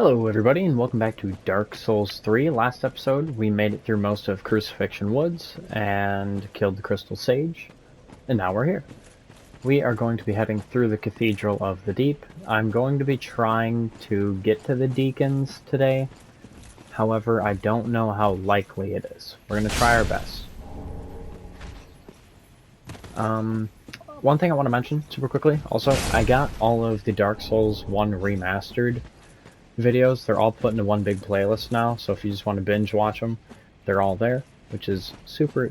Hello everybody and welcome back to Dark Souls 3. Last episode we made it through most of Crucifixion Woods and killed the Crystal Sage, and now we're here. We are going to be heading through the Cathedral of the Deep. I'm going to be trying to get to the Deacons today, however I don't know how likely it is. We're going to try our best. One thing I want to mention super quickly, also, I got all of the Dark Souls 1 remastered videos. They're all put into one big playlist now, so if you just want to binge watch them, they're all there, which is super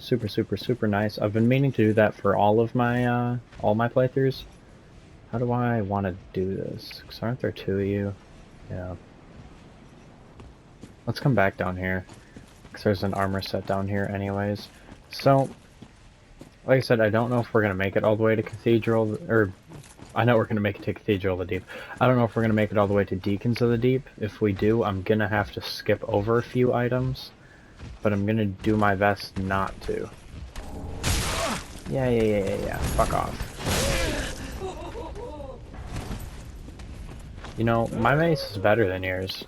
nice. I've been meaning to do that for all my playthroughs. How do I want to do this? Because aren't there two of you? Yeah. Let's come back down here, because there's an armor set down here anyways. So, like I said, I don't know if we're going to make it all the way to Cathedral, or I know we're going to make it to Cathedral of the Deep. I don't know if we're going to make it all the way to Deacons of the Deep. If we do, I'm going to have to skip over a few items, but I'm going to do my best not to. Yeah. Fuck off. You know, my mace is better than yours.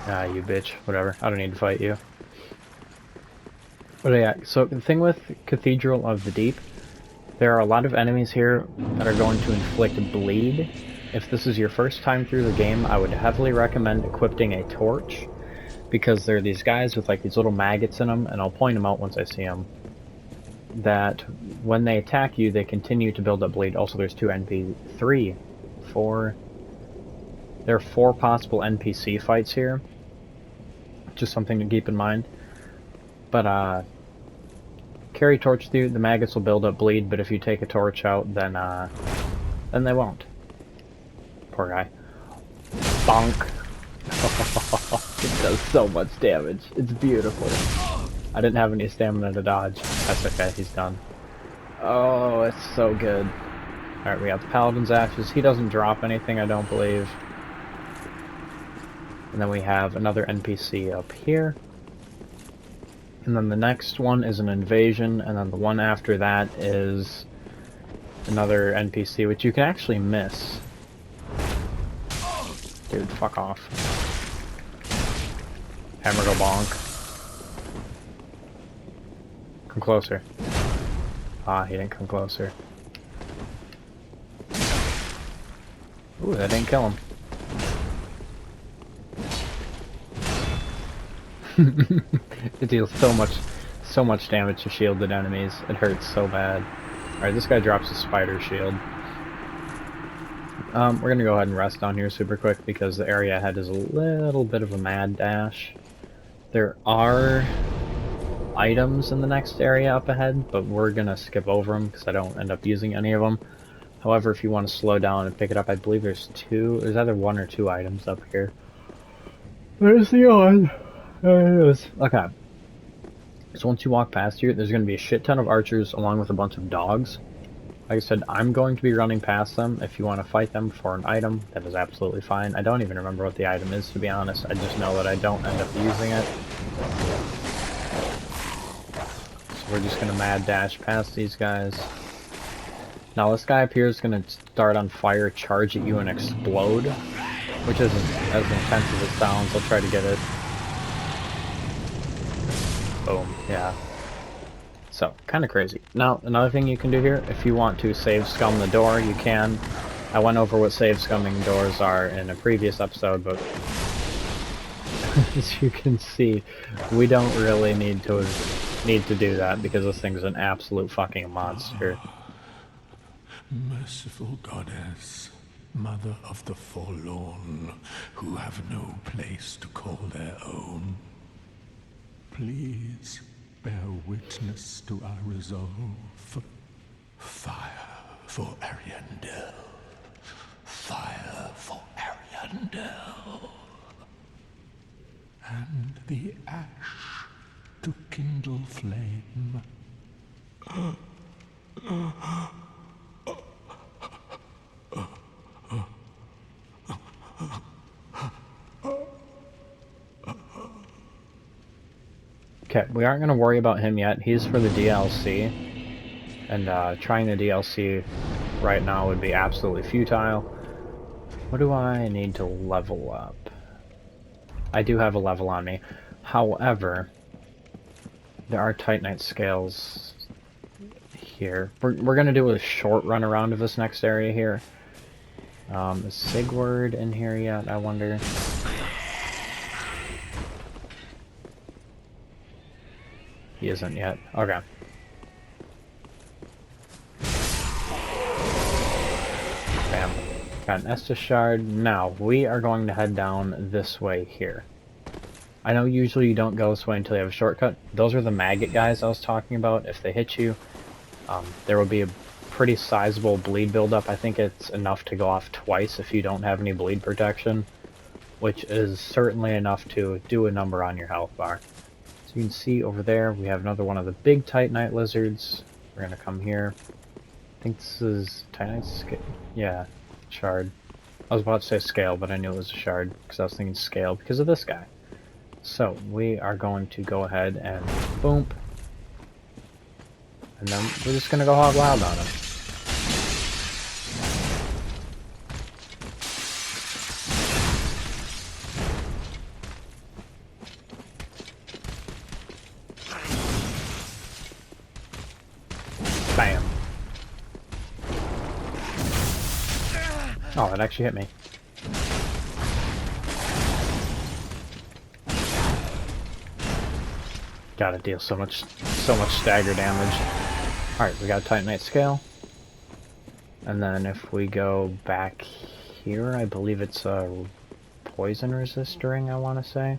Ah, you bitch. Whatever. I don't need to fight you. But yeah, so the thing with Cathedral of the Deep, there are a lot of enemies here that are going to inflict bleed. If this is your first time through the game, I would heavily recommend equipping a torch, because there are these guys with like these little maggots in them, and I'll point them out once I see them, that when they attack you, they continue to build up bleed. Also, there's there are 4 possible NPC fights here. Just something to keep in mind. But, carry torch through, the maggots will build up bleed, but if you take a torch out, then they won't. Poor guy. Bonk. It does so much damage. It's beautiful. I didn't have any stamina to dodge. That's okay, he's done. Oh, it's so good. Alright, we got the Paladin's Ashes. He doesn't drop anything, I don't believe. And then we have another NPC up here. And then the next one is an invasion, and then the one after that is another NPC, which you can actually miss. Dude, fuck off. Hammer go bonk. Come closer. Ah, he didn't come closer. Ooh, that didn't kill him. It deals so much damage to shielded enemies. It hurts so bad. Alright, this guy drops a spider shield. We're gonna go ahead and rest down here super quick because the area ahead is a little bit of a mad dash. There are items in the next area up ahead, but we're gonna skip over them because I don't end up using any of them. However, if you want to slow down and pick it up, I believe there's either 1 or 2 items up here. There's the one. There it is. Okay. So once you walk past here, there's going to be a shit ton of archers along with a bunch of dogs. Like I said, I'm going to be running past them. If you want to fight them for an item, that is absolutely fine. I don't even remember what the item is, to be honest. I just know that I don't end up using it. So we're just going to mad dash past these guys. Now this guy up here is going to start on fire, charge at you, and explode. Which isn't as intense as it sounds. I'll try to get it. Boom, yeah. So, kind of crazy. Now, another thing you can do here, if you want to save scum the door, you can. I went over what save scumming doors are in a previous episode, but as you can see, we don't really need to do that because this thing's an absolute fucking monster. Merciful goddess, mother of the forlorn, who have no place to call their own. Please bear witness to our resolve. Fire for Ariandel. Fire for Ariandel. And the ash to kindle flame. Okay, we aren't going to worry about him yet. He's for the DLC. And trying the DLC right now would be absolutely futile. What do I need to level up? I do have a level on me. However, there are Titanite scales here. We're gonna do a short run around of this next area here. Is Sigward in here yet, I wonder? He isn't yet. Okay. Bam. Got an Estus shard. Now, we are going to head down this way here. I know usually you don't go this way until you have a shortcut. Those are the maggot guys I was talking about. If they hit you, there will be a pretty sizable bleed buildup. I think it's enough to go off twice if you don't have any bleed protection, which is certainly enough to do a number on your health bar. So you can see over there we have another one of the big Titanite lizards. We're going to come here. I think this is Titanite scale. Yeah, shard. I was about to say scale, but I knew it was a shard because I was thinking scale because of this guy. So we are going to go ahead and boom. And then we're just going to go hog wild on him. Bam. Oh, it actually hit me. Gotta deal so much stagger damage. Alright, we got a Titanite scale. And then if we go back here, I believe it's a poison resisting, I want to say.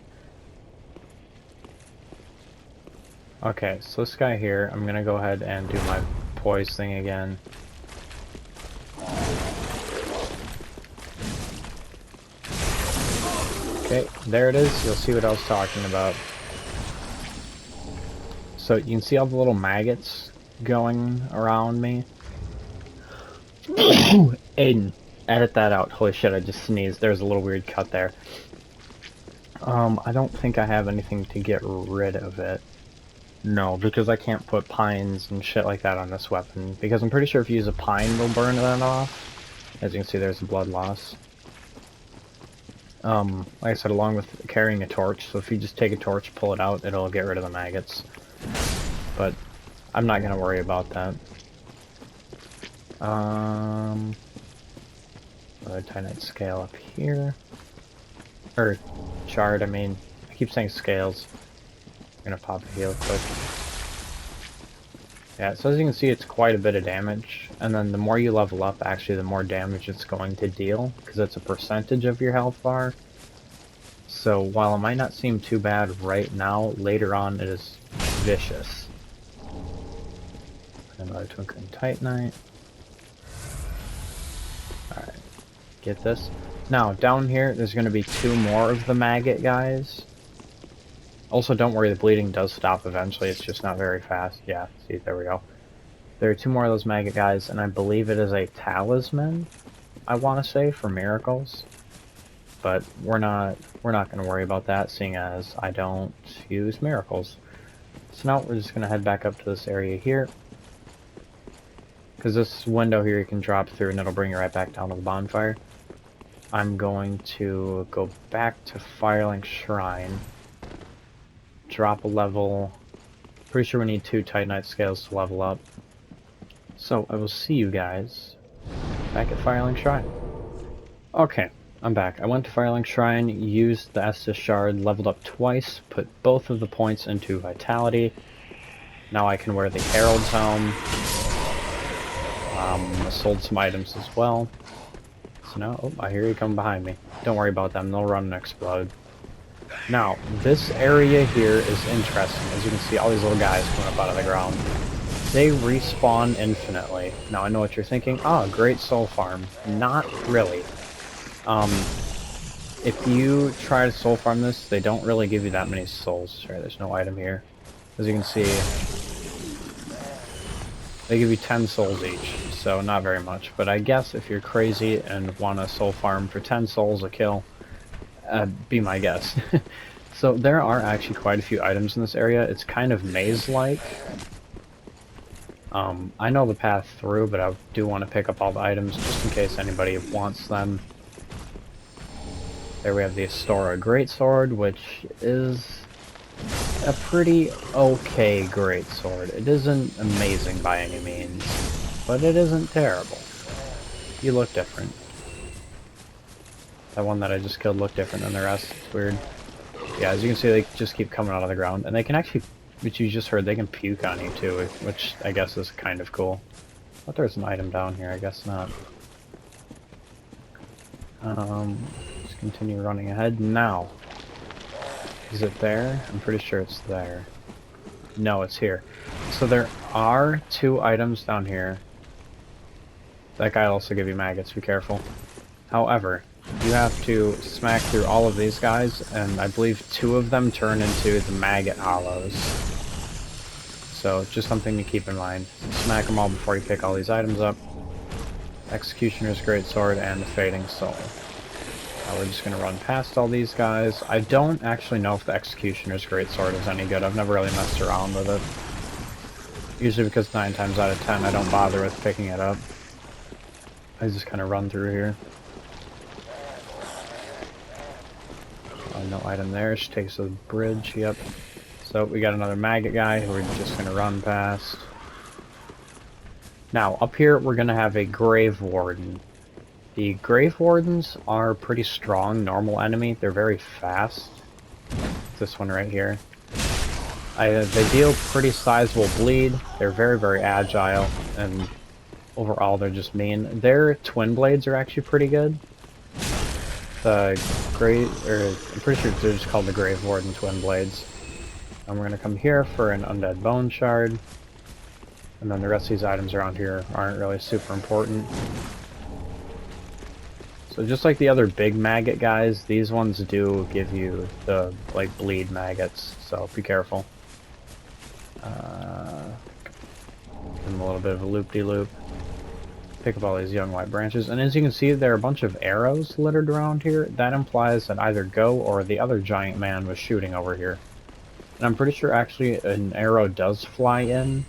Okay, so this guy here, I'm gonna go ahead and do my poise thing again. Okay, there it is. You'll see what I was talking about. So you can see all the little maggots going around me. Aiden, edit that out. Holy shit, I just sneezed. There's a little weird cut there. I don't think I have anything to get rid of it. No, because I can't put pines and shit like that on this weapon. Because I'm pretty sure if you use a pine, it'll burn that off. As you can see, there's a blood loss. Like I said, along with carrying a torch. So if you just take a torch, pull it out, it'll get rid of the maggots. But I'm not gonna worry about that. Another Titanite scale up here. Or shard, I mean. I keep saying scales. I'm gonna pop a heal quick. Yeah, so as you can see, it's quite a bit of damage. And then the more you level up, actually, the more damage it's going to deal. Because it's a percentage of your health bar. So while it might not seem too bad right now, later on it is vicious. Another Twinkling Titanite. Alright, get this. Now, down here, there's going to be 2 more of the maggot guys. Also, don't worry, the bleeding does stop eventually, it's just not very fast. Yeah, see, there we go. There are 2 more of those maggot guys, and I believe it is a talisman, I want to say, for miracles. But we're not going to worry about that, seeing as I don't use miracles. So now we're just going to head back up to this area here. Because this window here you can drop through and it'll bring you right back down to the bonfire. I'm going to go back to Firelink Shrine. Drop a level. Pretty sure we need 2 Titanite scales to level up. So I will see you guys back at Firelink Shrine. Okay, I'm back. I went to Firelink Shrine, used the Estus shard, leveled up twice, put both of the points into Vitality. Now I can wear the Herald's Helm. I sold some items as well. So now, oh, I hear you come behind me. Don't worry about them, they'll run and explode. Now, this area here is interesting. As you can see, all these little guys coming up out of the ground. They respawn infinitely. Now, I know what you're thinking. Oh, great soul farm. Not really. If you try to soul farm this, they don't really give you that many souls. Sorry, there's no item here. As you can see, they give you 10 souls each, so not very much. But I guess if you're crazy and want to soul farm for 10 souls a kill, be my guess. So there are actually quite a few items in this area. It's kind of maze-like. I know the path through, but I do want to pick up all the items just in case anybody wants them. There we have the Astora Greatsword, which is a pretty okay greatsword. It isn't amazing by any means, but it isn't terrible. You look different. That one that I just killed looked different than the rest. It's weird. Yeah, as you can see, they just keep coming out of the ground, and they can actually, which you just heard, they can puke on you too, which I guess is kind of cool. But there's an item down here, I guess not. Just continue running ahead. Now, is it there? I'm pretty sure it's there. No, it's here. So there are 2 items down here. That guy will also give you maggots, be careful. However, you have to smack through all of these guys, and I believe 2 of them turn into the maggot hollows. So, just something to keep in mind. Smack them all before you pick all these items up. Executioner's Greatsword and the Fading Soul. We're just going to run past all these guys. I don't actually know if the Executioner's Greatsword is any good. I've never really messed around with it. Usually because 9 times out of 10 I don't bother with picking it up. I just kind of run through here. No item there. She takes the bridge. Yep. So we got another maggot guy who we're just going to run past. Now, up here we're going to have a Grave Warden. The Grave Wardens are pretty strong, normal enemy. They're very fast. This one right here. They deal pretty sizable bleed. They're very, very agile, and overall they're just mean. Their twin blades are actually pretty good. I'm pretty sure they're just called the Grave Warden twin blades. And we're gonna come here for an Undead Bone Shard. And then the rest of these items around here aren't really super important. So just like the other big maggot guys, these ones do give you the, like, bleed maggots, so be careful. Give them a little bit of a loop-de-loop. Pick up all these young white branches, and as you can see, there are a bunch of arrows littered around here. That implies that either Go or the other giant man was shooting over here. And I'm pretty sure actually an arrow does fly in.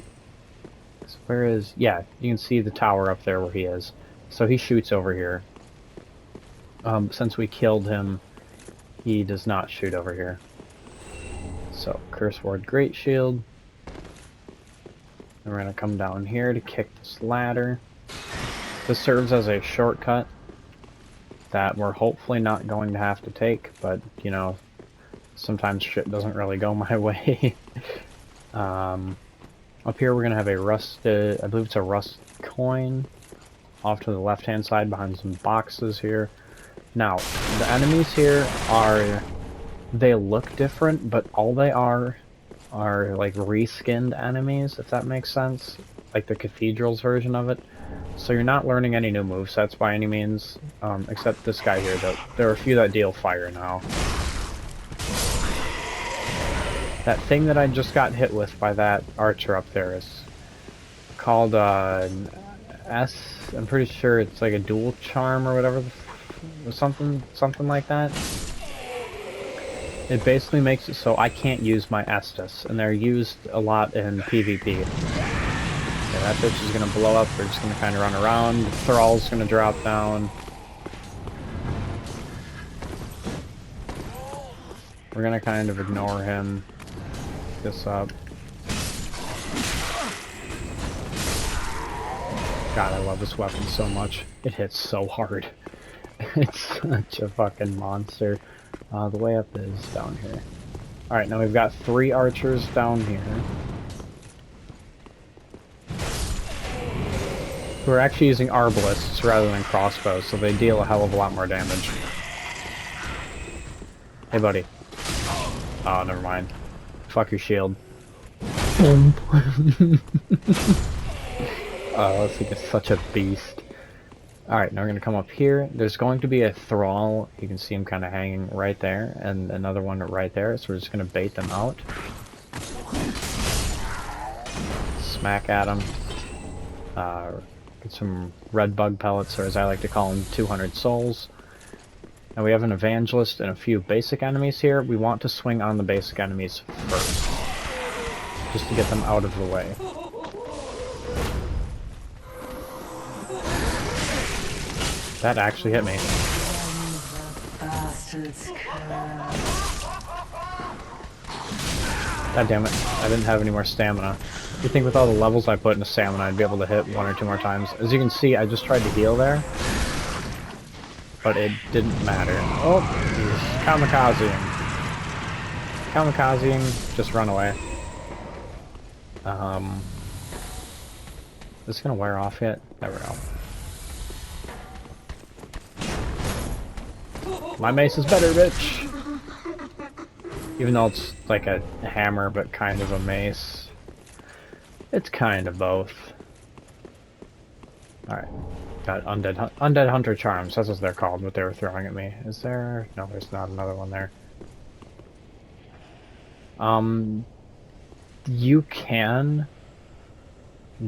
So where is... yeah, you can see the tower up there where he is. So he shoots over here. Since we killed him, he does not shoot over here. So, Curse Ward Great Shield. And we're going to come down here to kick this ladder. This serves as a shortcut that we're hopefully not going to have to take, but, you know, sometimes shit doesn't really go my way. Up here we're going to have a rusted, I believe it's a rust coin, off to the left-hand side behind some boxes here. Now, the enemies here are, they look different, but all they are like reskinned enemies, if that makes sense. Like the Cathedral's version of it. So you're not learning any new movesets by any means, except this guy here. There are a few that deal fire now. That thing that I just got hit with by that archer up there is called an I'm pretty sure it's like a dual charm or whatever, or something like that. It basically makes it so I can't use my Estus, and they're used a lot in PvP. Okay, that bitch is gonna blow up. We're just gonna kind of run around. The Thrall's gonna drop down. We're gonna kind of ignore him. This up. God, I love this weapon so much. It hits so hard. It's such a fucking monster. The way up is down here. Alright, now we've got 3 archers down here. Who are actually using arbalists rather than crossbows, so they deal a hell of a lot more damage. Hey, buddy. Oh, never mind. Fuck your shield. Oh, this thing is such a beast. Alright, now we're going to come up here. There's going to be a Thrall. You can see him kind of hanging right there, and another one right there, so we're just going to bait them out. Smack at them. Get some red bug pellets, or as I like to call them, 200 souls. And we have an evangelist and a few basic enemies here. We want to swing on the basic enemies first, just to get them out of the way. That actually hit me. existence curve. God damn it, I didn't have any more stamina. You think with all the levels I put into stamina, I'd be able to hit 1 or 2 more times. As you can see, I just tried to heal there, but it didn't matter. Oh, he's kamikazing. Kamikazing, just run away. Is this gonna wear off yet? There we go. My mace is better, bitch! Even though it's like a hammer, but kind of a mace. It's kind of both. Alright. Got undead hunter charms. That's what they're called, what they were throwing at me. Is there? No, there's not another one there. You can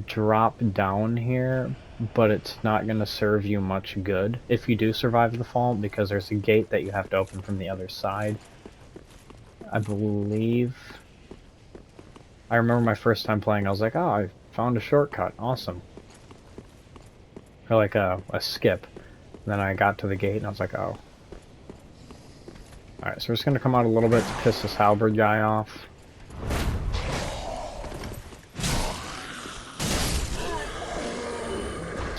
drop down here, but it's not going to serve you much good if you do survive the fall, because there's a gate that you have to open from the other side. I believe... I remember my first time playing, I was like, oh, I found a shortcut. Awesome. Or like a skip. And then I got to the gate and I was like, oh. Alright, so we're just going to come out a little bit to piss this halberd guy off.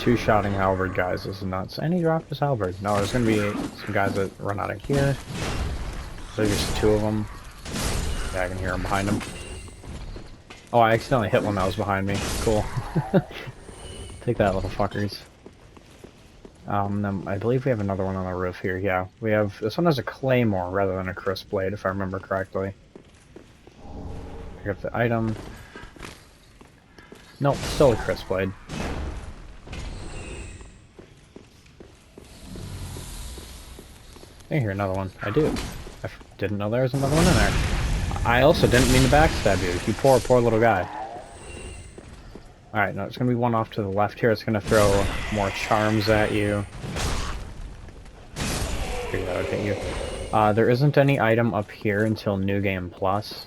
Two-shotting halberd guys is nuts. And he dropped his halberd. No, there's going to be some guys that run out of here. So there's 2 of them. Yeah, I can hear them behind him. Oh, I accidentally hit one that was behind me. Cool. Take that, little fuckers. Then I believe we have another one on the roof here. Yeah, we have... This one has a claymore rather than a crisp blade, if I remember correctly. Pick up the item. Nope, still a crisp blade. I hear another one. I do. I didn't know there was another one in there. I also didn't mean to backstab you. You poor, poor little guy. Alright, no, it's going to be one off to the left here. It's going to throw more charms at you. Figured that would hit you. There isn't any item up here until New Game Plus.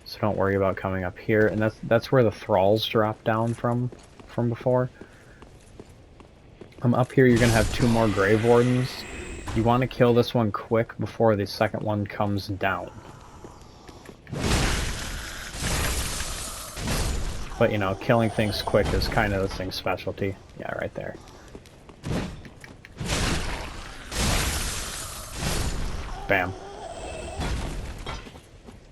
So don't worry about coming up here. And that's where the thralls drop down from before. Up here you're going to have 2 more Grave Wardens. You want to kill this one quick before the second one comes down. But, you know, killing things quick is kind of this thing's specialty. Yeah, right there. Bam.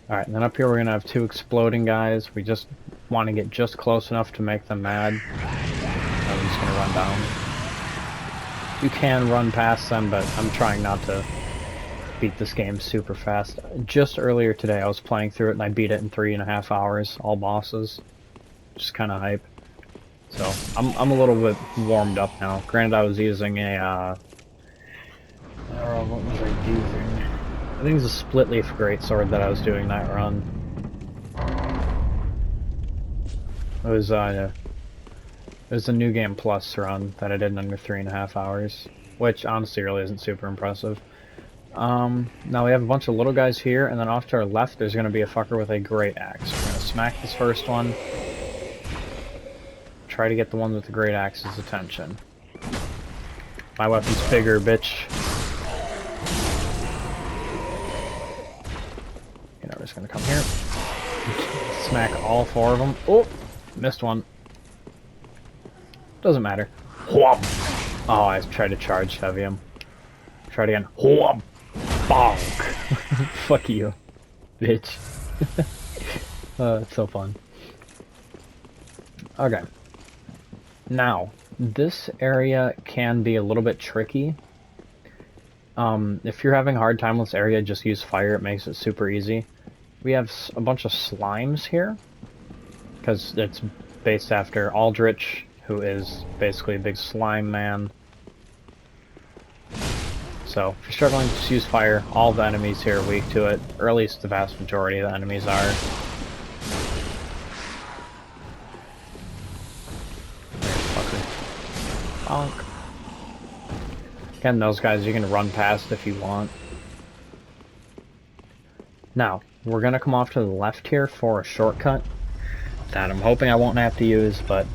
Alright, and then up here we're going to have 2 exploding guys. We just want to get just close enough to make them mad. I'm just going to run down. You can run past them, but I'm trying not to beat this game super fast. Just earlier today I was playing through it and I beat it in 3.5 hours, all bosses. Just kind of hype. So, I'm a little bit warmed up now. Granted, I was using a, what was I using? I think it was a split leaf greatsword that I was doing that run. It was a New Game Plus run that I did in under 3.5 hours. Which, honestly, really isn't super impressive. Now we have a bunch of little guys here, and then off to our left there's going to be a fucker with a great axe. We're going to smack this first one. Try to get the one with the great axe's attention. My weapon's bigger, bitch. You know, we're just gonna come here. Smack all 4 of them. Oh! Missed one. Doesn't matter. Whop! Oh, I tried to charge heavy him. Try it again. Whop! Bonk! Fuck you, bitch. It's so fun. Okay. Now, this area can be a little bit tricky. If you're having a hard time with this area, just use fire. It makes it super easy. We have a bunch of slimes here, because it's based after Aldrich, who is basically a big slime man. So, if you're struggling, just use fire. All the enemies here are weak to it, or at least the vast majority of the enemies are. Bonk. Again, those guys you can run past if you want. Now, we're gonna come off to the left here for a shortcut that I'm hoping I won't have to use, but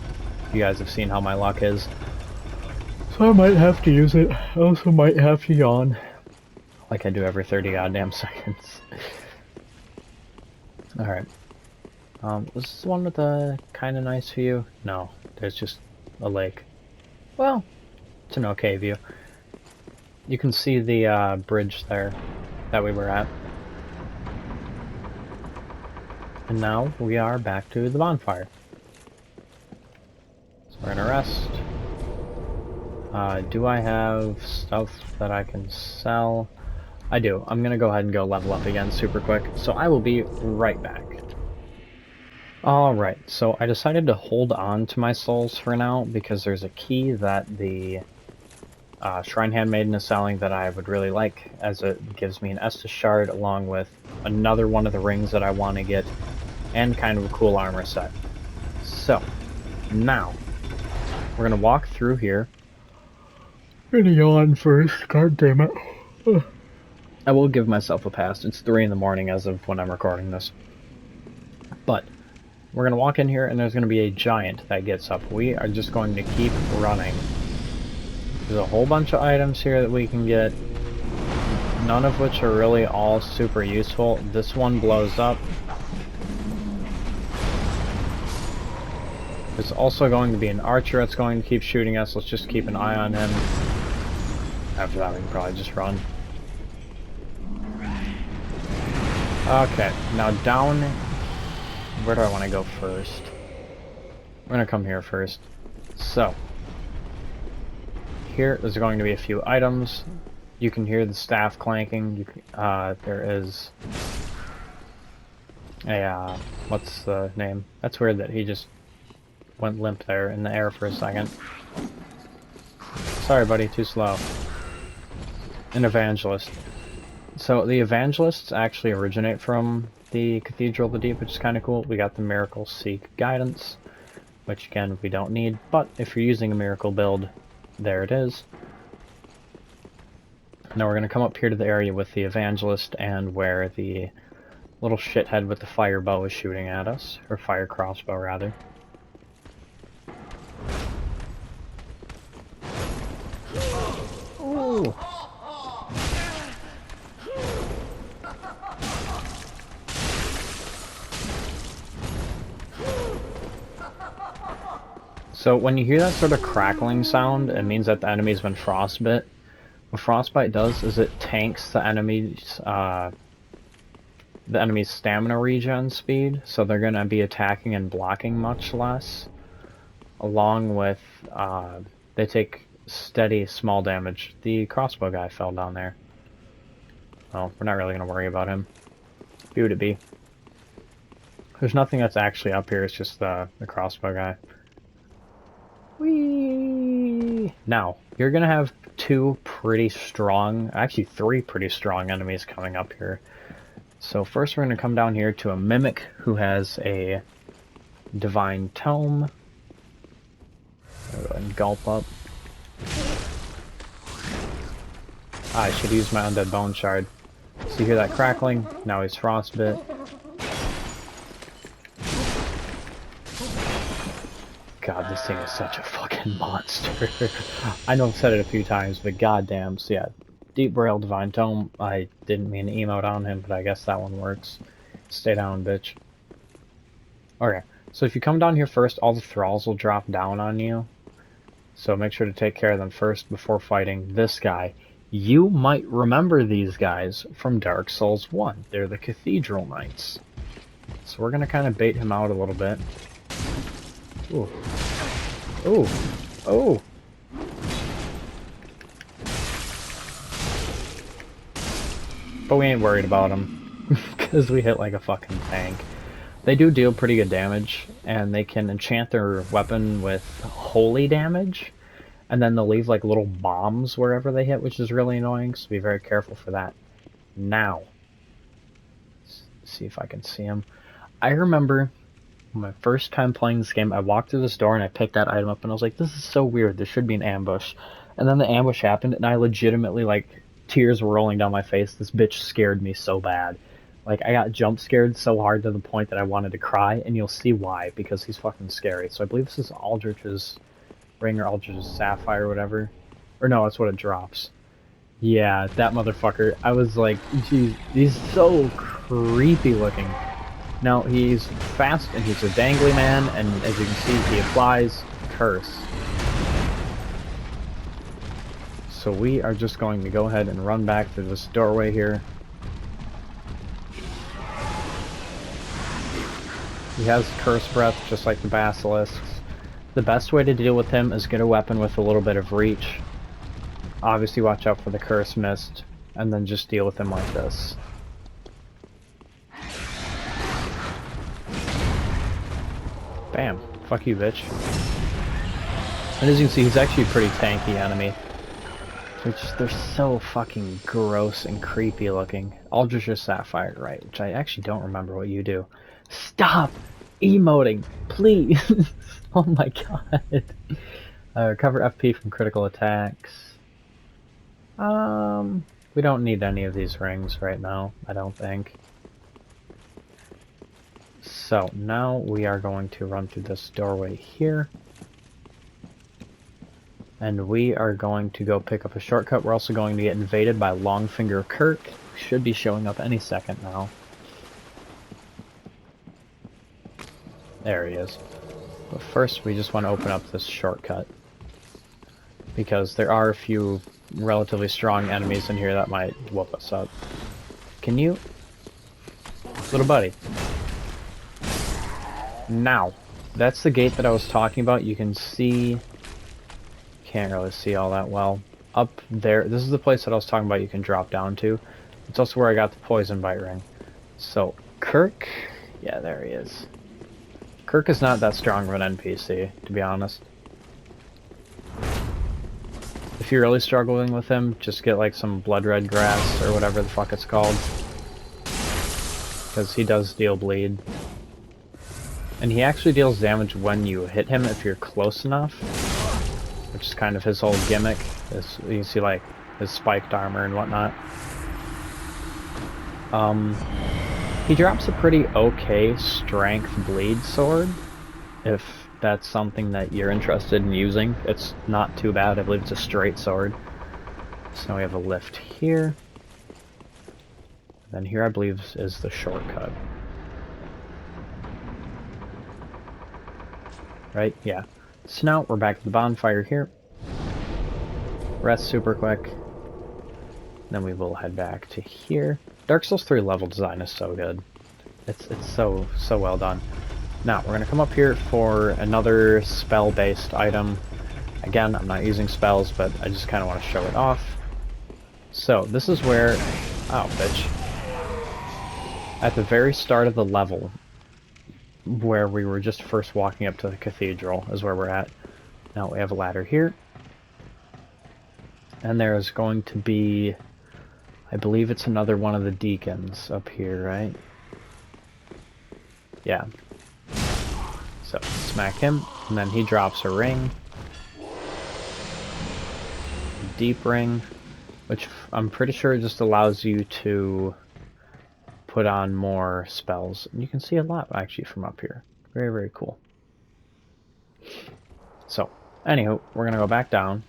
you guys have seen how my luck is. So I might have to use it. I also might have to yawn. Like I do every 30 goddamn seconds. Alright. Was this the one with the kind of nice view? No, there's just a lake. Well, it's an okay view. You can see the bridge there that we were at. And now we are back to the bonfire. So we're gonna rest. Do I have stuff that I can sell? I do. I'm gonna go ahead and go level up again super quick, so I will be right back. Alright, so I decided to hold on to my souls for now because there's a key that the Shrine Handmaiden is selling that I would really like, as it gives me an Estus shard along with another one of the rings that I want to get, and kind of a cool armor set. So, now, we're gonna walk through here. I'm gonna yawn first, god damn it. I will give myself a pass, it's 3 in the morning as of when I'm recording this. But, we're gonna walk in here and there's gonna be a giant that gets up. We are just going to keep running. There's a whole bunch of items here that we can get, none of which are really all super useful. This one blows up. There's also going to be an archer that's going to keep shooting us. Let's just keep an eye on him. After that we can probably just run. Okay, now down... Where do I want to go first? We're going to come here first. So, here there's going to be a few items. You can hear the staff clanking. There is a, what's the name? That's weird that he just went limp there in the air for a second. Sorry buddy, too slow. An evangelist. So the evangelists actually originate from the Cathedral of the Deep, which is kind of cool. We got the Miracle Seek Guidance, which again we don't need, but if you're using a miracle build, there it is. Now we're going to come up here to the area with the evangelist and where the little shithead with the fire bow is shooting at us, or fire crossbow rather. Ooh. So when you hear that sort of crackling sound, it means that the enemy's been frostbit. What frostbite does is it tanks the enemy's stamina regen speed, so they're going to be attacking and blocking much less. Along with, they take steady small damage. The crossbow guy fell down there. Well, we're not really going to worry about him. Who would it be? There's nothing that's actually up here, it's just the crossbow guy. Whee! Now, you're going to have two pretty strong, actually 3 pretty strong enemies coming up here. So first we're going to come down here to a Mimic who has a Divine Tome. I'll go ahead and gulp up. I should use my Undead Bone Shard. So you hear that crackling? Now he's frostbit. God, this thing is such a fucking monster. I know I've said it a few times, but goddamn, so yeah. Deep Braille Divine Tome. I didn't mean to emote on him, but I guess that one works. Stay down, bitch. Okay, so if you come down here first, all the thralls will drop down on you. So make sure to take care of them first before fighting this guy. You might remember these guys from Dark Souls 1. They're the Cathedral Knights. So we're going to kind of bait him out a little bit. Ooh. Ooh. Oh. But we ain't worried about them, because we hit like a fucking tank. They do deal pretty good damage, and they can enchant their weapon with holy damage, and then they'll leave like little bombs wherever they hit, which is really annoying, so be very careful for that. Now, let's see if I can see him. I remember my first time playing this game, I walked through this door and I picked that item up and I was like, this is so weird, there should be an ambush. And then the ambush happened and I legitimately, like, tears were rolling down my face. This bitch scared me so bad. Like, I got jump scared so hard to the point that I wanted to cry, and you'll see why, because he's fucking scary. So I believe this is Aldrich's Ring or Aldrich's Sapphire or whatever. Or no, that's what it drops. Yeah, that motherfucker. I was like, geez, he's so creepy looking. Now, he's fast and he's a dangly man, and as you can see, he applies curse. So we are just going to go ahead and run back through this doorway here. He has curse breath just like the basilisks. The best way to deal with him is get a weapon with a little bit of reach. Obviously watch out for the curse mist, and then just deal with him like this. Bam. Fuck you, bitch. And as you can see, he's actually a pretty tanky enemy. They're so fucking gross and creepy looking. Aldrich Sapphire, right, which I actually don't remember what you do. Stop emoting, please! Oh my god. Recover FP from critical attacks. We don't need any of these rings right now, I don't think. So, now we are going to run through this doorway here. And we are going to go pick up a shortcut. We're also going to get invaded by Longfinger Kirk. Should be showing up any second now. There he is. But first, we just want to open up this shortcut. Because there are a few relatively strong enemies in here that might whoop us up. Can you? Little buddy. Now, that's the gate that I was talking about. You can see... Can't really see all that well. Up there, this is the place that I was talking about you can drop down to. It's also where I got the poison bite ring. So, Kirk... Yeah, there he is. Kirk is not that strong of an NPC, to be honest. If you're really struggling with him, just get like some blood red grass or whatever the fuck it's called. Because he does deal bleed. And he actually deals damage when you hit him if you're close enough. Which is kind of his whole gimmick. You can see like his spiked armor and whatnot. He drops a pretty okay strength bleed sword. If that's something that you're interested in using. It's not too bad. I believe it's a straight sword. So now we have a lift here. Then here I believe is the shortcut. Right? Yeah. So now we're back at the bonfire here. Rest super quick. Then we will head back to here. Dark Souls 3 level design is so good. It's so well done. Now, we're going to come up here for another spell-based item. Again, I'm not using spells, but I just kind of want to show it off. So, this is where... Oh, bitch. At the very start of the level, where we were just first walking up to the cathedral, is where we're at. Now, we have a ladder here. And there's going to be... I believe it's another one of the deacons up here, right? Yeah. So, smack him, and then he drops a ring. Deep ring, which I'm pretty sure just allows you to put on more spells. And you can see a lot, actually, from up here. Very, very cool. So, anywho, we're going to go back down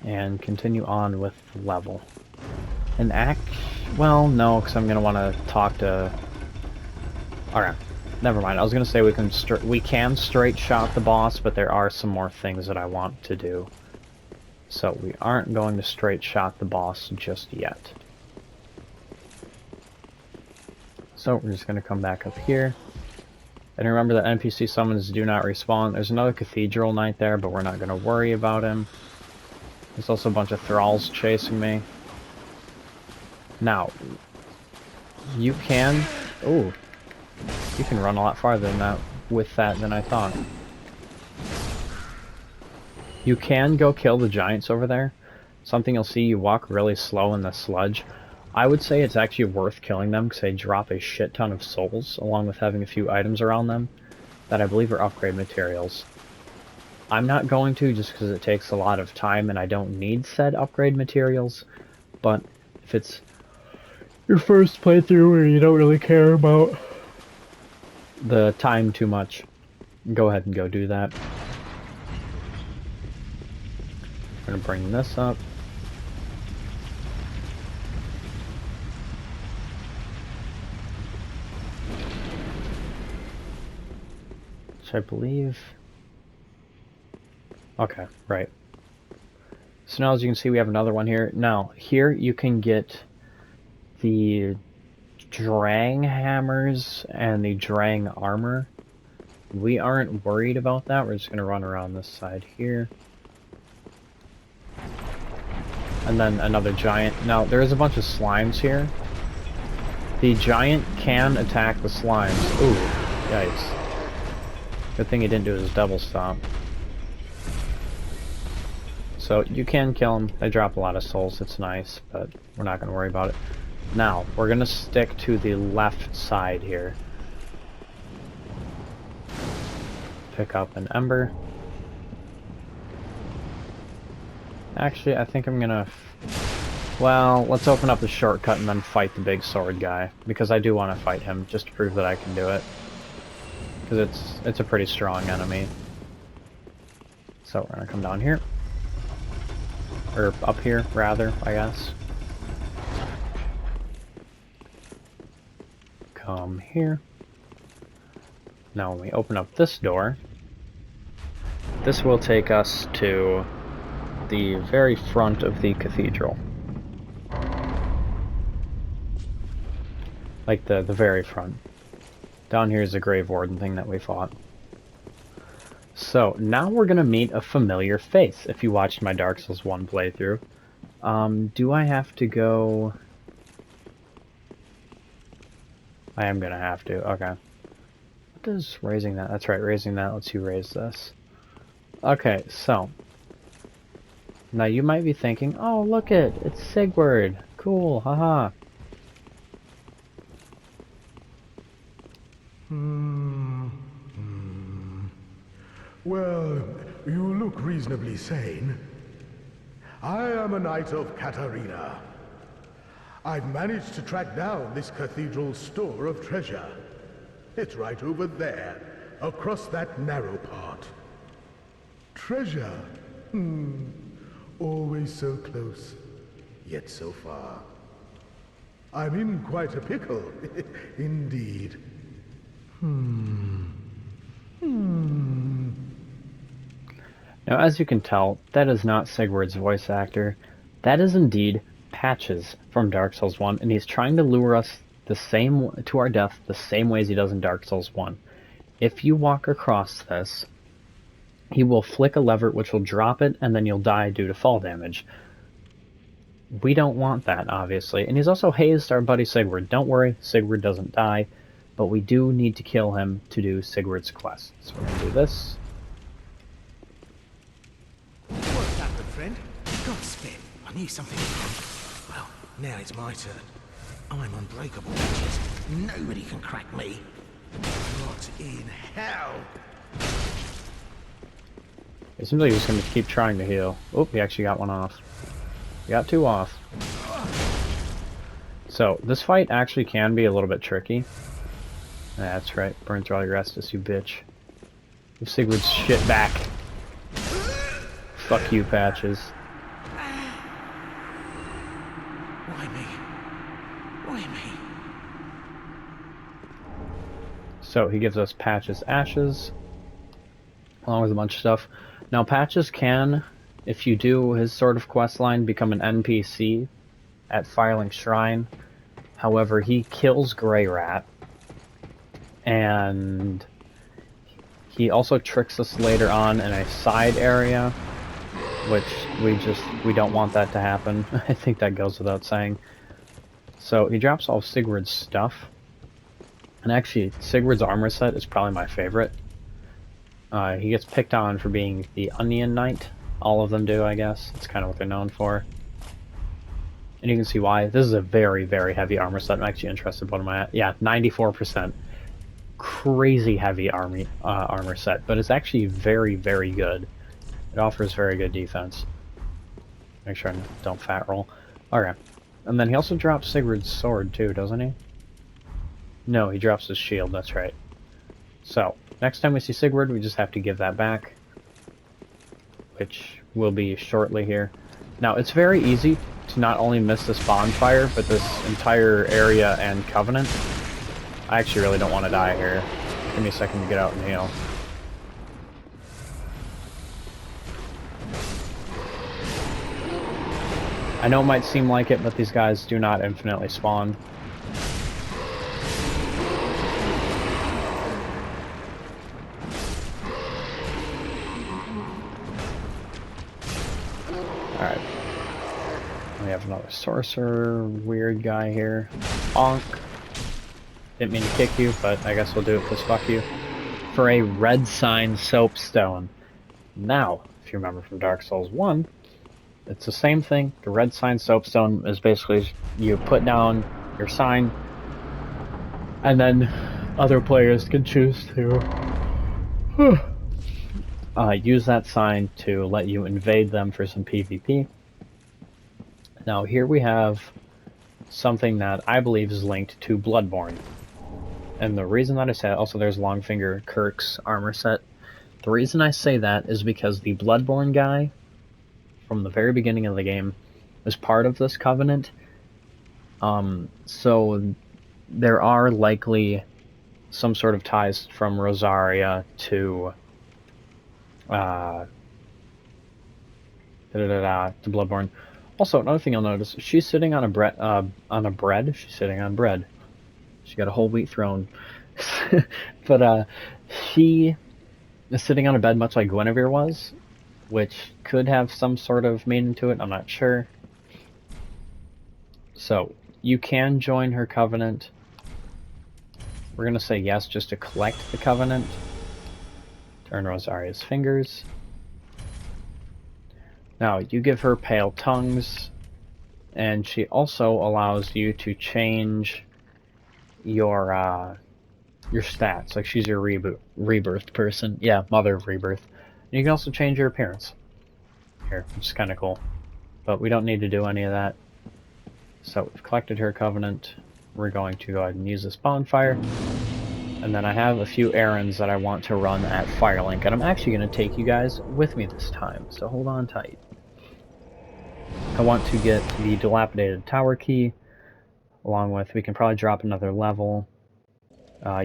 and continue on with the level. An act... Well, no, because I'm going to want to talk to... Alright. Never mind. I was going to say we can straight shot the boss, but there are some more things that I want to do. So we aren't going to straight shot the boss just yet. So we're just going to come back up here. And remember that NPC summons do not respawn. There's another Cathedral Knight there, but we're not going to worry about him. There's also a bunch of thralls chasing me. Now, you can... Ooh. You can run a lot farther than that with that than I thought. You can go kill the giants over there. Something you'll see, you walk really slow in the sludge. I would say it's actually worth killing them because they drop a shit ton of souls, along with having a few items around them that I believe are upgrade materials. I'm not going to just because it takes a lot of time and I don't need said upgrade materials, but if it's your first playthrough or you don't really care about the time too much, go ahead and go do that. I'm gonna bring this up. which I believe... Okay, right. So now as you can see we have another one here. Now, here you can get the Drang hammers and the Drang armor. We aren't worried about that. We're just going to run around this side here. And then another giant. Now, there's a bunch of slimes here. The giant can attack the slimes. Ooh, yikes. Good thing he didn't do his double stomp. So you can kill them. They drop a lot of souls. It's nice, but we're not going to worry about it. Now, we're going to stick to the left side here. Pick up an ember. Actually, I think I'm going to... Well, let's open up the shortcut and then fight the big sword guy. Because I do want to fight him, just to prove that I can do it. Because it's a pretty strong enemy. So we're going to come down here. Or up here, rather, I guess. Come here. Now when we open up this door, this will take us to the very front of the cathedral. Like the very front. Down here is the Grave Warden thing that we fought. So, now we're gonna meet a familiar face, if you watched my Dark Souls 1 playthrough. Do I have to go... I am gonna have to, okay. What does raising that? That's right, raising that lets you raise this. Okay, so... Now you might be thinking, oh look it's Sigurd! Cool, haha. Well, you look reasonably sane. I am a knight of Katarina. I've managed to track down this cathedral's store of treasure. It's right over there, across that narrow part. Treasure? Always so close, yet so far. I'm in quite a pickle, indeed. Now, as you can tell, that is not Sigurd's voice actor. That is indeed Patches from Dark Souls 1, and he's trying to lure us to our death the same way as he does in Dark Souls 1. If you walk across this, he will flick a lever which will drop it, and then you'll die due to fall damage. We don't want that, obviously. And he's also hazed our buddy Sigurd. Don't worry, Sigurd doesn't die, but we do need to kill him to do Sigurd's quest. So we're going to do this. What's that, good friend? Godspit, I knew something was wrong. Well, now it's my turn. I'm unbreakable, bitches. Nobody can crack me. What in hell? It seems like he's going to keep trying to heal. Oh, he actually got one off. He got two off. So, this fight actually can be a little bit tricky. That's right. Burn through all your Estus, you bitch. Give Sigurd's shit back. Fuck you, Patches. Why me? Why me? So, he gives us Patches Ashes, along with a bunch of stuff. Now, Patches can, if you do his sort of quest line, become an NPC at Firelink Shrine. However, he kills Grey Rat, and he also tricks us later on in a side area, which we don't want that to happen. I think that goes without saying. So he drops all of Sigurd's stuff, and actually Sigurd's armor set is probably my favorite. He gets picked on for being the Onion Knight. All of them do, I guess. It's kind of what they're known for. And you can see why. This is a very, very heavy armor set. I'm actually interested what am I at? Yeah, 94%. Crazy heavy armor set, but it's actually very, very good. It offers very good defense. Make sure I don't fat roll. Okay. And then he also drops Sigurd's sword too, doesn't he? No, he drops his shield, that's right. So, next time we see Sigurd, we just have to give that back, which will be shortly here. Now, it's very easy to not only miss this bonfire, but this entire area and Covenant. I actually really don't want to die here. Give me a second to get out and heal. I know it might seem like it, but these guys do not infinitely spawn. Alright. We have another sorcerer, weird guy here. Bonk. Didn't mean to kick you, but I guess we'll do it because fuck you. For a red sign soapstone. Now, if you remember from Dark Souls 1, it's the same thing. The red sign soapstone is basically you put down your sign, and then other players can choose to use that sign to let you invade them for some PvP. Now here we have something that I believe is linked to Bloodborne. And the reason that I say that, also there's Longfinger Kirk's armor set. The reason I say that is because the Bloodborne guy, from the very beginning of the game, is part of this covenant. So there are likely some sort of ties from Rosaria to Bloodborne. Also, another thing you'll notice, she's sitting on a bread. She's sitting on bread. She got a whole wheat throne. But she is sitting on a bed much like Guinevere was, which could have some sort of meaning to it, I'm not sure. So, you can join her covenant. We're going to say yes just to collect the covenant. Turn Rosaria's fingers. Now, you give her pale tongues, and she also allows you to change your stats. Like, she's your rebirth person. Yeah, Mother of Rebirth. And you can also change your appearance here, which is kind of cool. But we don't need to do any of that. So, we've collected her covenant. We're going to go ahead and use this bonfire. And then I have a few errands that I want to run at Firelink, and I'm actually going to take you guys with me this time, so hold on tight. I want to get the dilapidated tower key, along with, we can probably drop another level,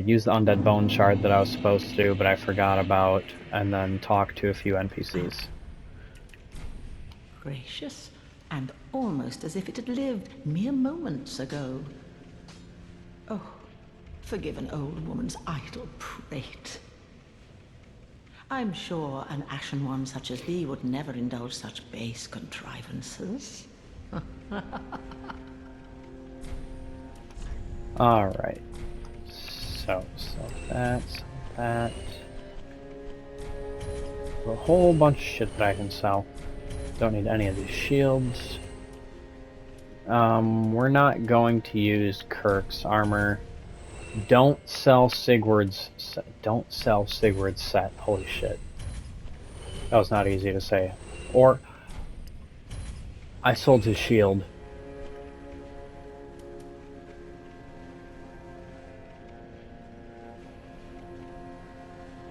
use the undead bone shard that I was supposed to do, but I forgot about, and then talk to a few NPCs. Gracious, and almost as if it had lived mere moments ago. Oh, forgive an old woman's idle prate. I'm sure an ashen one such as thee would never indulge such base contrivances. Alright. So that. A whole bunch of shit that I can sell. Don't need any of these shields. We're not going to use Kirk's armor. Don't sell Sigurd's set. Holy shit. That was not easy to say. Or I sold his shield.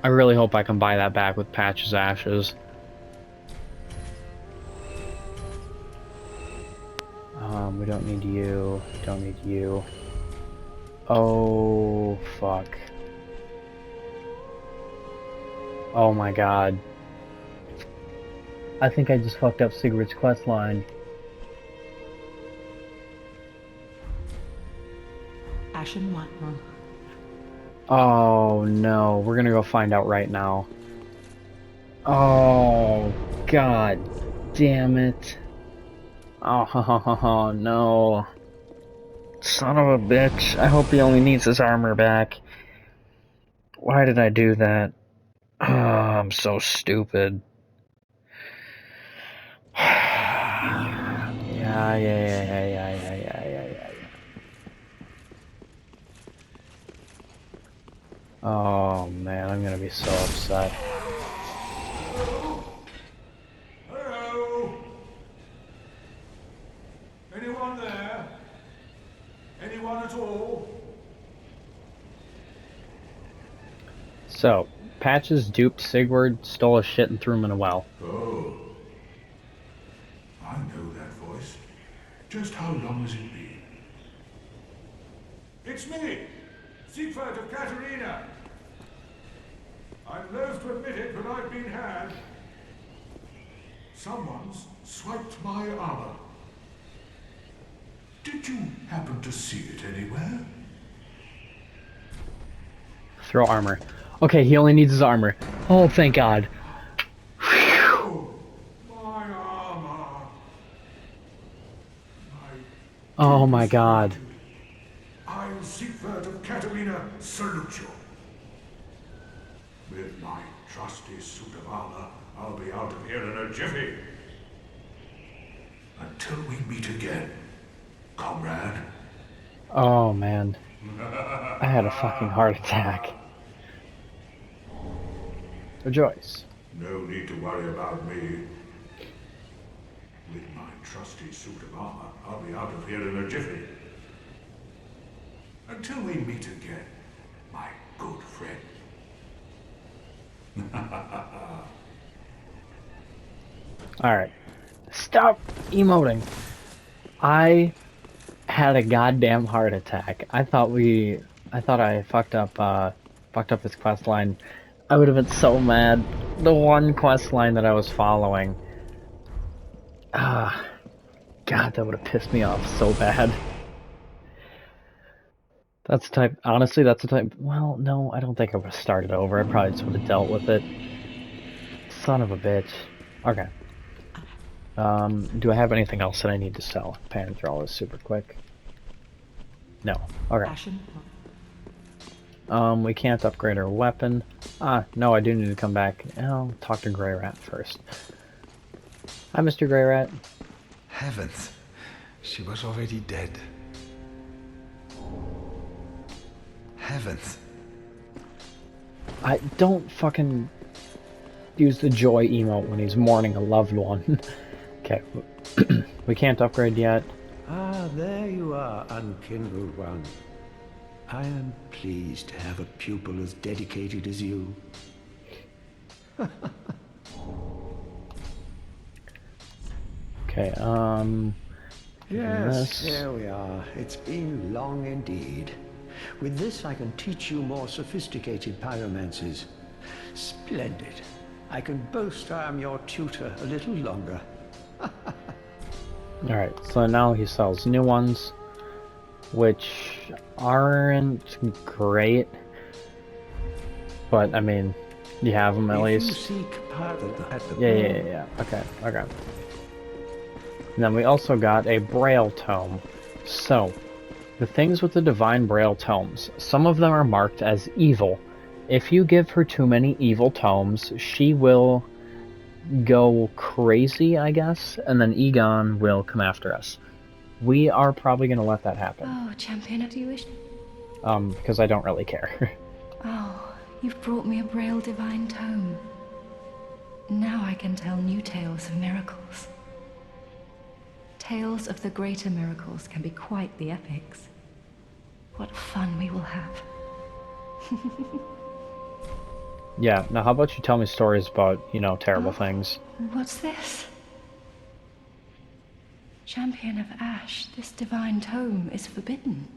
I really hope I can buy that back with Patch's ashes. We don't need you. Don't need you. Oh, fuck. Oh my god. I think I just fucked up Sigurd's quest line. Ashen one. Oh no, we're gonna go find out right now. Oh, god damn it. Oh no. Son of a bitch. I hope he only needs his armor back. Why did I do that? Oh, I'm so stupid. Yeah. Oh man, I'm gonna be so upset. Hello? Anyone there? Anyone at all? So, Patches duped Sigurd, stole his shit, and threw him in a well. Oh. I know that voice. Just how long has it been? It's me, Siegfried of Cathedral. I'm loath to admit it, but I've been had. Someone's swiped my armor. Did you happen to see it anywhere? Throw armor. Okay, he only needs his armor. Oh, thank God. Oh, my armor. My Oh my deepest God. gratitude. I, Siegfried of Catarina, salute you. With my trusty suit of armor, I'll be out of here in a jiffy. Until we meet again, comrade. Oh man. I had a fucking heart attack. Rejoice. No need to worry about me. With my trusty suit of armor, I'll be out of here in a jiffy. Until we meet again, my good friend. Alright. Stop emoting. I had a goddamn heart attack. I thought I fucked up his quest line. I would have been so mad. The one quest line that I was following. Ah, God, that would have pissed me off so bad. That's the type, honestly, that's the type, well, no, I don't think I would have started over. I probably just would have dealt with it. Son of a bitch. Okay. Do I have anything else that I need to sell? Pan draw is super quick. No. Okay. Ashen. We can't upgrade our weapon. Ah, no, I do need to come back. I'll talk to Grey Rat first. Hi, Mr. Grey Rat. Heavens, she was already dead. Heavens. I don't fucking use the joy emote when he's mourning a loved one. Okay. We can't upgrade yet. Ah, there you are, unkindled one. I am pleased to have a pupil as dedicated as you. Okay, Yes, this. here we are. It's been long indeed. With this, I can teach you more sophisticated pyromancies. Splendid. I can boast I am your tutor a little longer. Alright, so now he sells new ones, which aren't great, but I mean, you have them at If you least. seek at the Yeah. Okay. And then we also got a Braille tome. So, the things with the Divine Braille tomes, some of them are marked as evil. If you give her too many evil tomes, she will go crazy, I guess, and then Egon will come after us. We are probably going to let that happen. Oh, champion, do you wish? Because I don't really care. Oh, you've brought me a Braille divine tome. Now I can tell new tales of miracles. Tales of the greater miracles can be quite the epics. What fun we will have. Yeah, now how about you tell me stories about, terrible things? What's this? Champion of Ash, this divine tome is forbidden.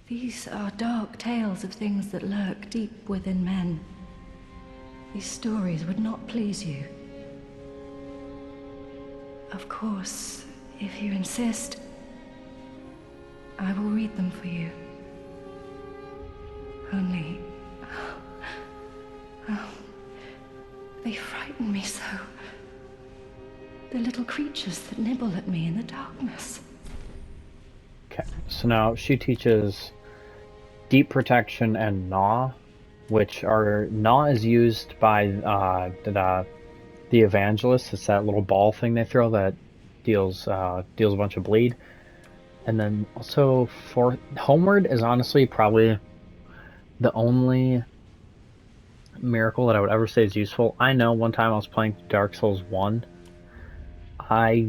These are dark tales of things that lurk deep within men. These stories would not please you. Of course, if you insist, I will read them for you. Only... Oh, they frighten me so. The little creatures that nibble at me in the darkness. Okay, so now she teaches Deep Protection and Gnaw, which are... Gnaw is used by the Evangelist. It's that little ball thing they throw that deals a bunch of bleed. And then also for Homeward is honestly probably the only miracle that I would ever say is useful. I know one time I was playing Dark Souls 1. I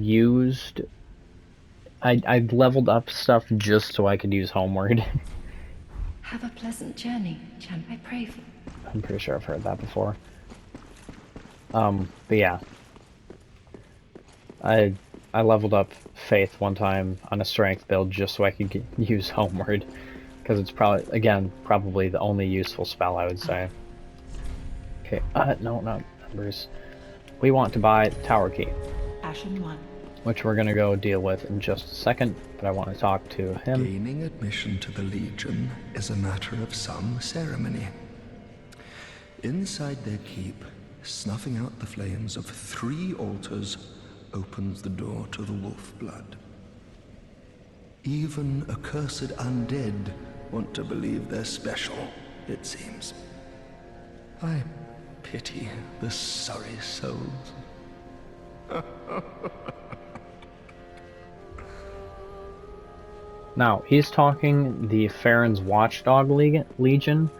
leveled up stuff just so I could use Homeward. Have a pleasant journey, champ. I pray for... I'm pretty sure I've heard that before. But yeah. I leveled up Faith one time on a strength build just so I could use Homeward. Because it's probably the only useful spell, I would say. Okay, no, not numbers. We want to buy the tower key. Ashen 1. which we're going to go deal with in just a second, but I want to talk to him. Gaining admission to the Legion is a matter of some ceremony. Inside their keep, snuffing out the flames of 3 altars opens the door to the wolf blood. Even accursed undead want to believe they're special, it seems. I pity the sorry souls. Now, he's talking the Farron's Watchdog Legion,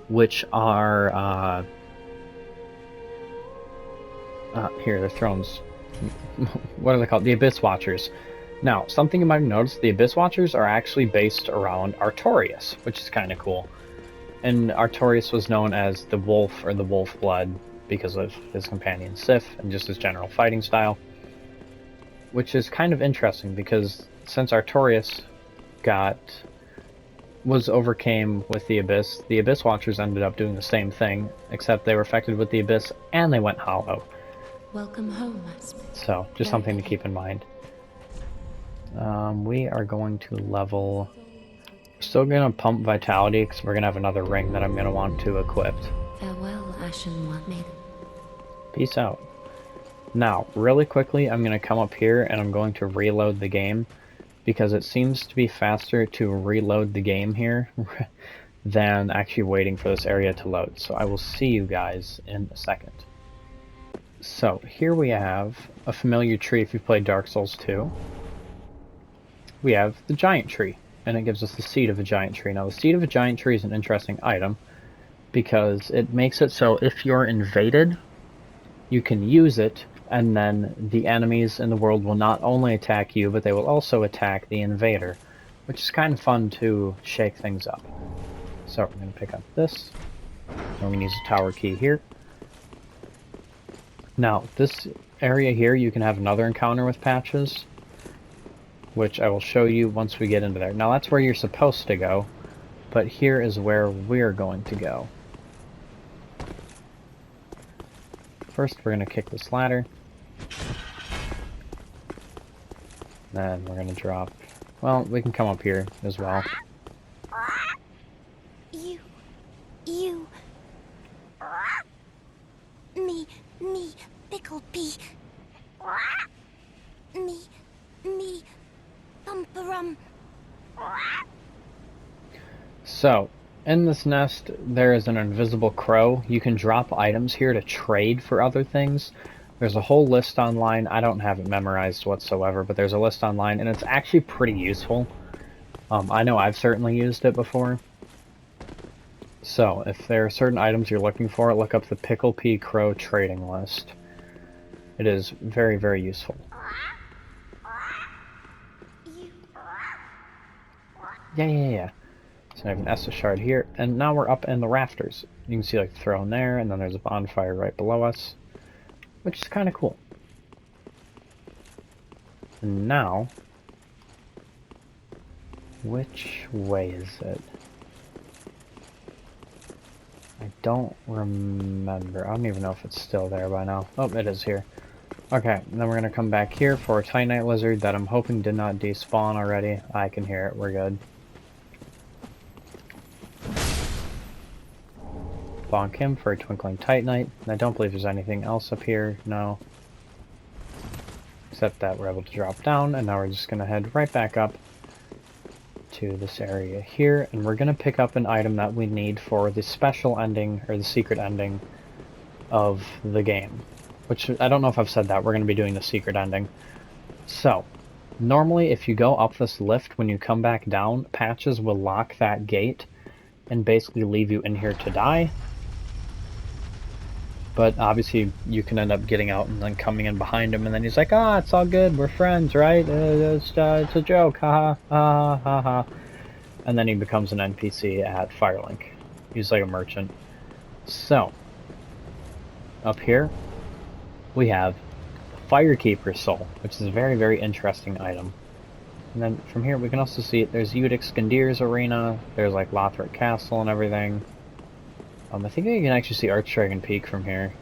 which are, here, the thrones. What are they called? The Abyss Watchers. Now, something you might have noticed, the Abyss Watchers are actually based around Artorias, which is kind of cool. And Artorias was known as the Wolf, or the Wolf Blood, because of his companion Sif, and just his general fighting style. Which is kind of interesting, because since Artorias overcame with the Abyss Watchers ended up doing the same thing, except they were affected with the Abyss, and they went hollow. Welcome home, Aspen. So, just something to keep in mind. We are going to level... Still gonna pump Vitality, because we're gonna have another ring that I'm gonna want to equip. Farewell, Ashen One Maiden. Peace out. Now, really quickly, I'm gonna come up here, and I'm going to reload the game, because it seems to be faster to reload the game here than actually waiting for this area to load. So I will see you guys in a second. So here we have a familiar tree if you've played Dark Souls 2. We have the giant tree, and it gives us the seed of a giant tree. Now the seed of a giant tree is an interesting item because it makes it so if you're invaded, you can use it, and then the enemies in the world will not only attack you, but they will also attack the invader, which is kind of fun to shake things up. So we're going to pick up this, and we're going to use the tower key here. Now, this area here, you can have another encounter with Patches, which I will show you once we get into there. Now, that's where you're supposed to go, but here is where we're going to go. First, we're going to kick this ladder. Then we're going to drop... Well, we can come up here as well. You... Me, pickled pea. Me, bumperum. So, in this nest, there is an invisible crow. You can drop items here to trade for other things. There's a whole list online. I don't have it memorized whatsoever, but there's a list online, and it's actually pretty useful. I know I've certainly used it before. So, if there are certain items you're looking for, look up the Pickle Pea Crow trading list. It is very, very useful. Yeah. So I have an Estus shard here, and now we're up in the rafters. You can see like the throne there, and then there's a bonfire right below us, which is kind of cool. And now, which way is it? I don't remember. I don't even know if it's still there by now. Oh, it is here. Okay, and then we're going to come back here for a Titanite Lizard that I'm hoping did not despawn already. I can hear it. We're good. Bonk him for a Twinkling Titanite. And I don't believe there's anything else up here. No. Except that we're able to drop down, and now we're just going to head right back up to this area here, and we're going to pick up an item that we need for the special ending, or the secret ending of the game. Which, I don't know if I've said that, we're going to be doing the secret ending. So, normally if you go up this lift, when you come back down, Patches will lock that gate and basically leave you in here to die. But obviously you can end up getting out and then coming in behind him, and then he's like, ah, it's all good, we're friends, right? It's a joke, haha, ha ha ha. And then he becomes an NPC at Firelink. He's like a merchant. So, up here, we have Firekeeper's Soul, which is a very, very interesting item. And then from here we can also see it. There's Udic Skandir's arena, there's like Lothric Castle and everything. I think you can actually see Archdragon Peak from here.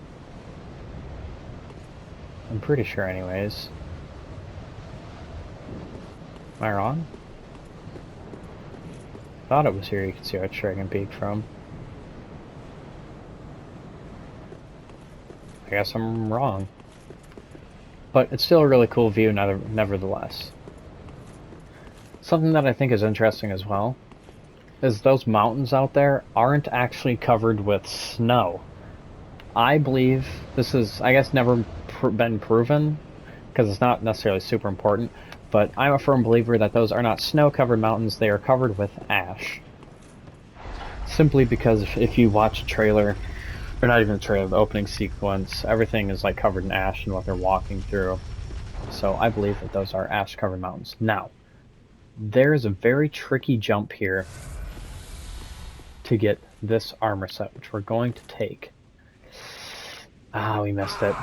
I'm pretty sure anyways. Am I wrong? I thought it was here you could see our Dragon Peak from. I guess I'm wrong. But it's still a really cool view nevertheless. Something that I think is interesting as well is those mountains out there aren't actually covered with snow. I believe this is, I guess, never been proven because it's not necessarily super important, but I'm a firm believer that those are not snow-covered mountains, they are covered with ash. Simply because if you watch a trailer, or not even a trailer, the opening sequence, everything is like covered in ash and what they're walking through. So I believe that those are ash-covered mountains. Now, there's a very tricky jump here to get this armor set, which we're going to take. Ah, we missed it.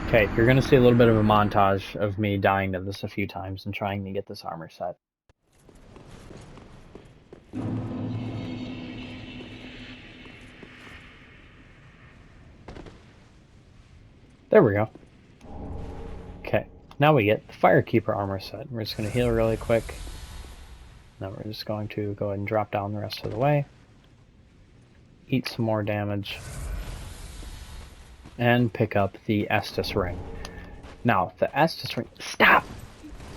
Okay, you're going to see a little bit of a montage of me dying to this a few times and trying to get this armor set. There we go. Okay, now we get the Firekeeper armor set. We're just going to heal really quick. Now we're just going to go ahead and drop down the rest of the way. Eat some more damage. And pick up the Estus ring. Now, the Estus ring... Stop!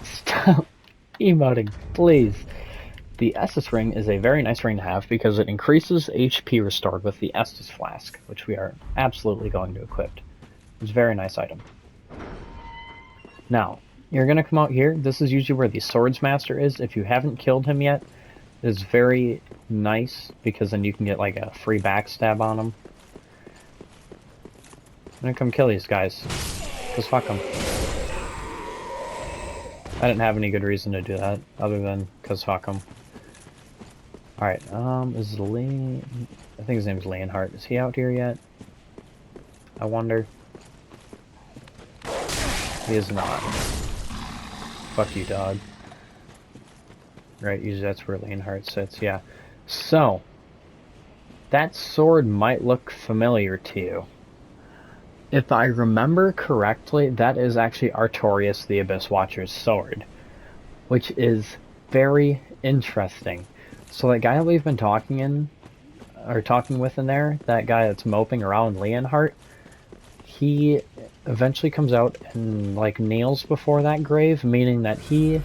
Stop emoting, please. The Estus ring is a very nice ring to have because it increases HP restored with the Estus flask, which we are absolutely going to equip. It's a very nice item. Now, you're going to come out here. This is usually where the Swords Master is. If you haven't killed him yet, it's very nice because then you can get like a free backstab on him. I'm gonna come kill these guys. Just fuck them. I didn't have any good reason to do that, other than cause fuck them. Alright, is Lee... I think his name's Leonhardt. Is he out here yet? I wonder. He is not. Fuck you, dog. Right, usually that's where Leonhardt sits, yeah. So, that sword might look familiar to you. If I remember correctly, that is actually Artorias the Abyss Watcher's sword, which is very interesting. So that guy that we've been talking with in there, that guy that's moping around Leonhardt, he eventually comes out and like kneels before that grave, meaning that he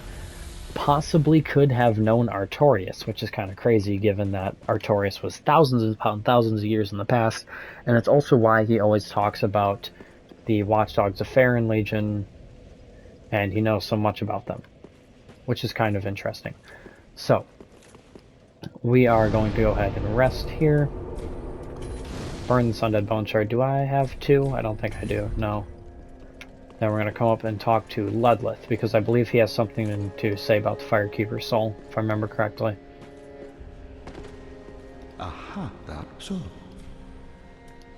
possibly could have known Artorias, which is kind of crazy given that Artorias was thousands of years in the past, and it's also why he always talks about the Watchdogs of Farron Legion, and he knows so much about them, which is kind of interesting. So, we are going to go ahead and rest here. Burn this Undead Bone Shard. Do I have two? I don't think I do, no. Then we're going to come up and talk to Ludleth, because I believe he has something to say about the Firekeeper's soul, if I remember correctly. Aha, that so.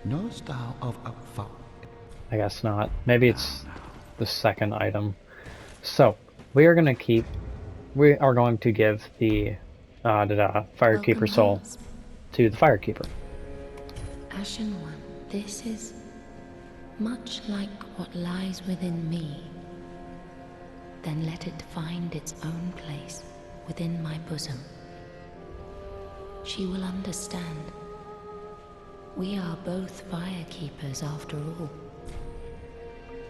Knowest thou of a I guess not. Maybe it's the second item. So, we are going to give the Firekeeper soul to the Firekeeper. Ashen One, this is much like what lies within me. Then let it find its own place within my bosom. She will understand. We are both Firekeepers after all.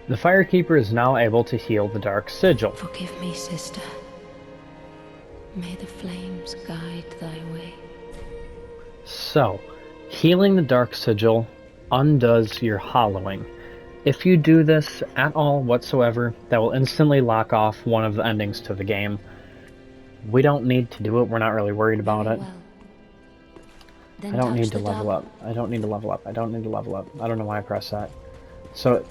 The Firekeeper is now able to heal the Dark Sigil. Forgive me, sister. May the flames guide thy way. So, healing the Dark Sigil undoes your hollowing. If you do this at all whatsoever, that will instantly lock off one of the endings to the game. We don't need to do it, we're not really worried about it. I don't need to level up. I don't need to level up. I don't need to level up. I don't know why I pressed that. So,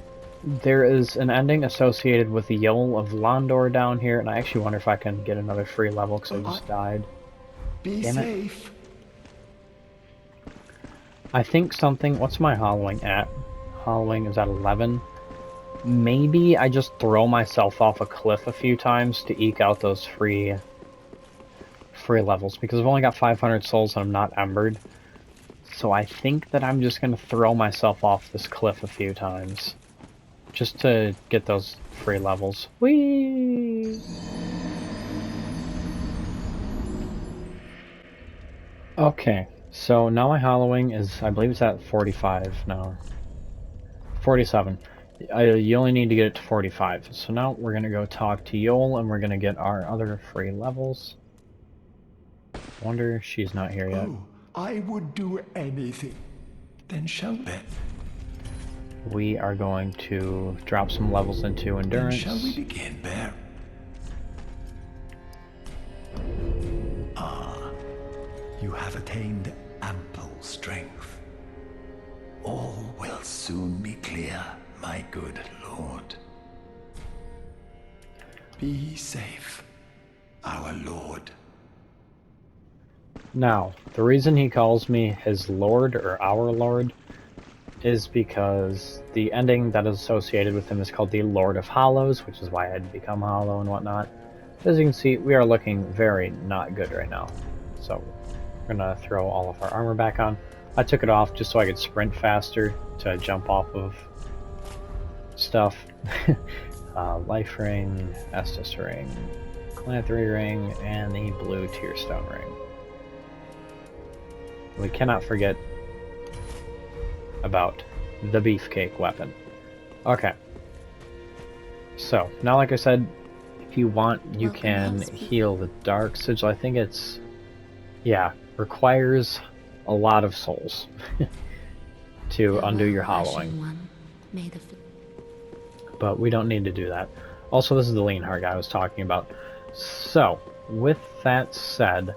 there is an ending associated with the Yoel of Londor down here, and I actually wonder if I can get another free level because I just died. Damn it. I think something... What's my hollowing at? Hollowing is at 11. Maybe I just throw myself off a cliff a few times to eke out those free levels, because I've only got 500 souls and I'm not embered. So I think that I'm just going to throw myself off this cliff a few times. just to get those free levels. Whee! Okay, so now my hollowing is, I believe it's at 45 now. 47. You only need to get it to 45. So now we're going to go talk to Yol and we're going to get our other free levels. Wonder she's not here yet. Oh, I would do anything. Then shall we? We are going to drop some levels into endurance. Then shall we begin, Bear? Ah, you have attained ample strength. All will soon be clear, my good lord. Be safe, our lord. Now, the reason he calls me his lord or our lord is because the ending that is associated with him is called the Lord of Hollows, which is why I had become hollow and whatnot. As you can see, we are looking very not good right now. So, we're gonna throw all of our armor back on. I took it off just so I could sprint faster to jump off of stuff. Life ring, Estus ring, Calanthropy ring, and the blue Tearstone ring. We cannot forget about the beefcake weapon. Okay. So, now like I said, if you want, you can heal the dark sigil. I think it's, yeah, requires a lot of souls to undo your hollowing. But we don't need to do that. Also, this is the lean heart guy I was talking about. So, with that said,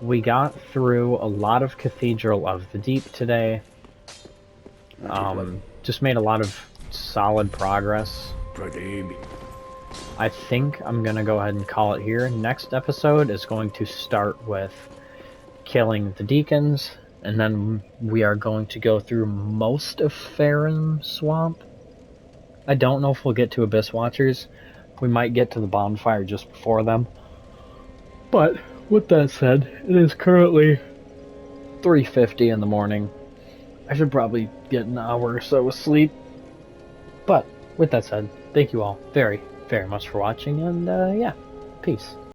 we got through a lot of Cathedral of the Deep today. Just made a lot of solid progress. I think I'm gonna go ahead and call it here. Next episode is going to start with killing the deacons, and then we are going to go through most of Farum Swamp. I don't know if we'll get to Abyss Watchers. We might get to the bonfire just before them. But with that said, it is currently 3:50 in the morning. I should probably get an hour or so of sleep. But with that said, thank you all very, very much for watching, and yeah, peace.